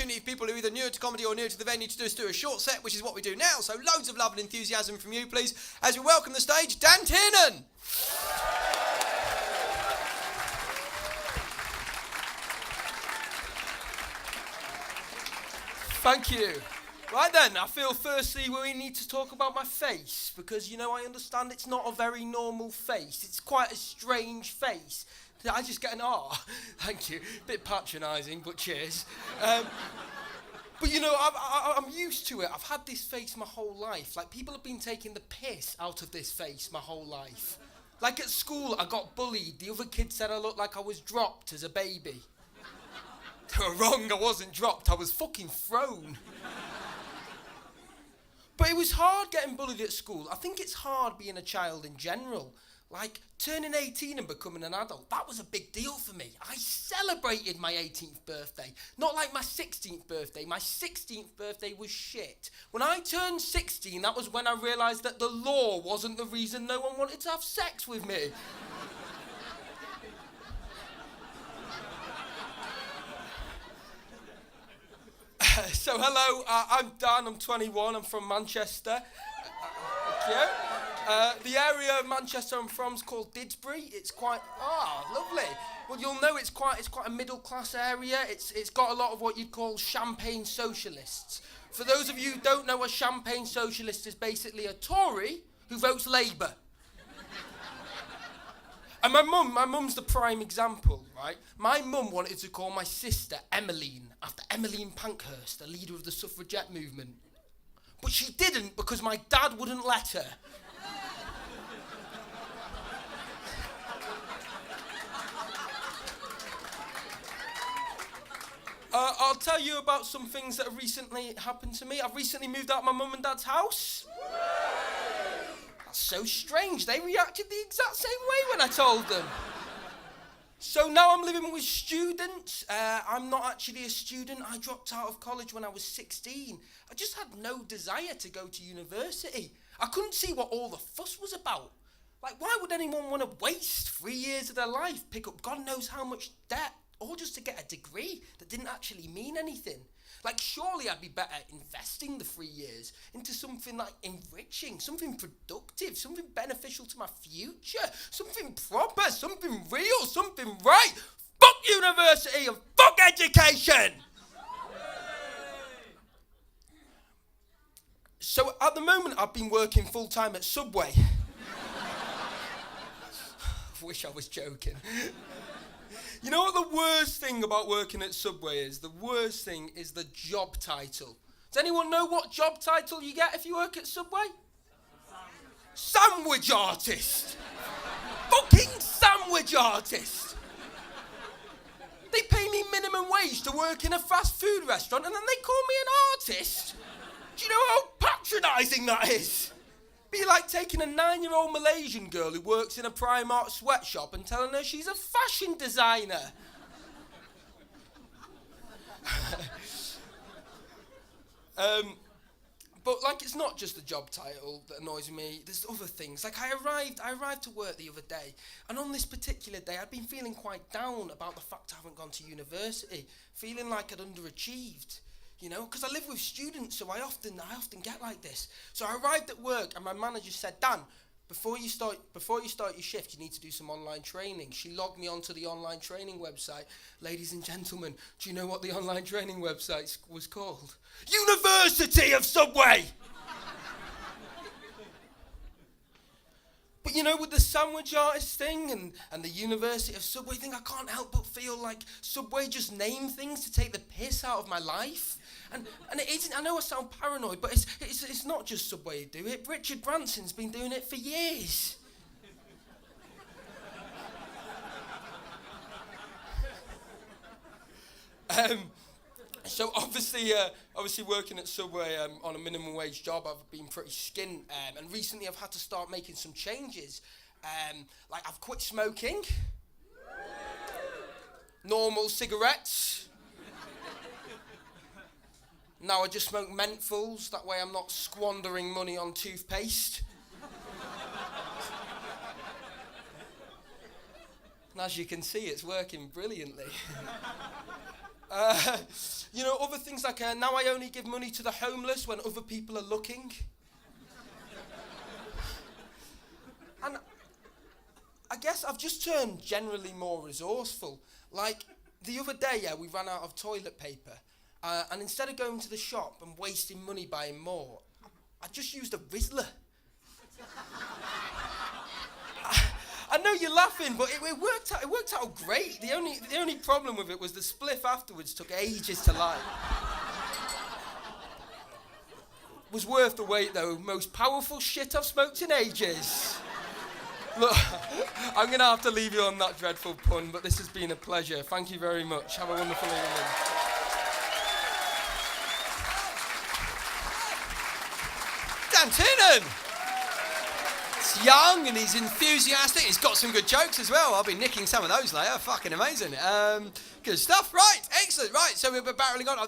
opportunity for people who are either newer to comedy or newer to the venue to just do a short set, which is what we do now. So loads of love and enthusiasm from you, please, as we welcome the stage Dan Tiernan. Thank you. Right then, I feel firstly we need to talk about my face, because, you know, I understand it's not a very normal face. It's quite a strange face. Did I just get an R? Thank you. Bit patronising, but cheers. But, you know, I'm used to it. I've had this face my whole life. Like, people have been taking the piss out of this face my whole life. Like, at school, I got bullied. The other kids said I looked like I was dropped as a baby. They were wrong, I wasn't dropped. I was fucking thrown. But it was hard getting bullied at school. I think it's hard being a child in general. Like, turning 18 and becoming an adult, that was a big deal for me. I celebrated my 18th birthday. Not like my 16th birthday. My 16th birthday was shit. When I turned 16, that was when I realised that the law wasn't the reason no one wanted to have sex with me. So hello, I'm Dan, I'm 21, I'm from Manchester. Thank you. The area of Manchester I'm from is called Didsbury. It's quite, lovely. Well, you'll know it's quite a middle class area. It's got a lot of what you'd call champagne socialists. For those of you who don't know, a champagne socialist is basically a Tory who votes Labour. And my mum's the prime example, right? My mum wanted to call my sister Emmeline, after Emmeline Pankhurst, the leader of the suffragette movement. But she didn't because my dad wouldn't let her. I'll tell you about some things that have recently happened to me. I've recently moved out of my mum and dad's house. So strange, they reacted the exact same way when I told them. So now I'm living with students. I'm not actually a student. I dropped out of college when I was 16. I just had no desire to go to university. I couldn't see what all the fuss was about. Like, why would anyone want to waste 3 years of their life, pick up God knows how much debt, all just to get a degree that didn't actually mean anything? Like, surely I'd be better investing the 3 years into something like enriching, something productive, something beneficial to my future, something proper, something real, something right. Fuck university and fuck education! So at the moment I've been working full time at Subway. I wish I was joking. You know what the worst thing about working at Subway is? The worst thing is the job title. Does anyone know what job title you get if you work at Subway? Sandwich artist. Fucking sandwich artist. They pay me minimum wage to work in a fast food restaurant and then they call me an artist? Do you know how patronising that is? Be like taking a 9-year-old Malaysian girl who works in a Primark sweatshop and telling her she's a fashion designer. But like, it's not just the job title that annoys me. There's other things. Like, I arrived to work the other day, and on this particular day, I'd been feeling quite down about the fact I haven't gone to university, feeling like I'd underachieved. You know, because I live with students, so I often get like this. So I arrived at work and my manager said, Dan, before you start your shift, you need to do some online training. She logged me onto the online training website. Ladies and gentlemen, do you know what the online training website was called? University of Subway! But you know, with the sandwich artist thing and the University of Subway thing, I can't help but feel like Subway just name things to take the piss out of my life. And it isn't, I know I sound paranoid, but it's not just Subway who do it. Richard Branson's been doing it for years. So obviously working at Subway on a minimum wage job, I've been pretty skint, and recently I've had to start making some changes. Like, I've quit smoking, normal cigarettes. Now I just smoke menthols, that way I'm not squandering money on toothpaste. And as you can see, it's working brilliantly. Uh, other things like now I only give money to the homeless when other people are looking. And I guess I've just turned generally more resourceful. Like the other day, we ran out of toilet paper. And instead of going to the shop and wasting money buying more, I just used a Rizzler. I know you're laughing, but it worked out great. The only problem with it was the spliff afterwards took ages to light. Was worth the wait though. Most powerful shit I've smoked in ages. Look, I'm going to have to leave you on that dreadful pun, but this has been a pleasure. Thank you very much. Have a wonderful evening. Dan Tiernan! He's young and he's enthusiastic. He's got some good jokes as well. I'll be nicking some of those later. Fucking amazing. Good stuff. Right, excellent. Right, so we're barreling on.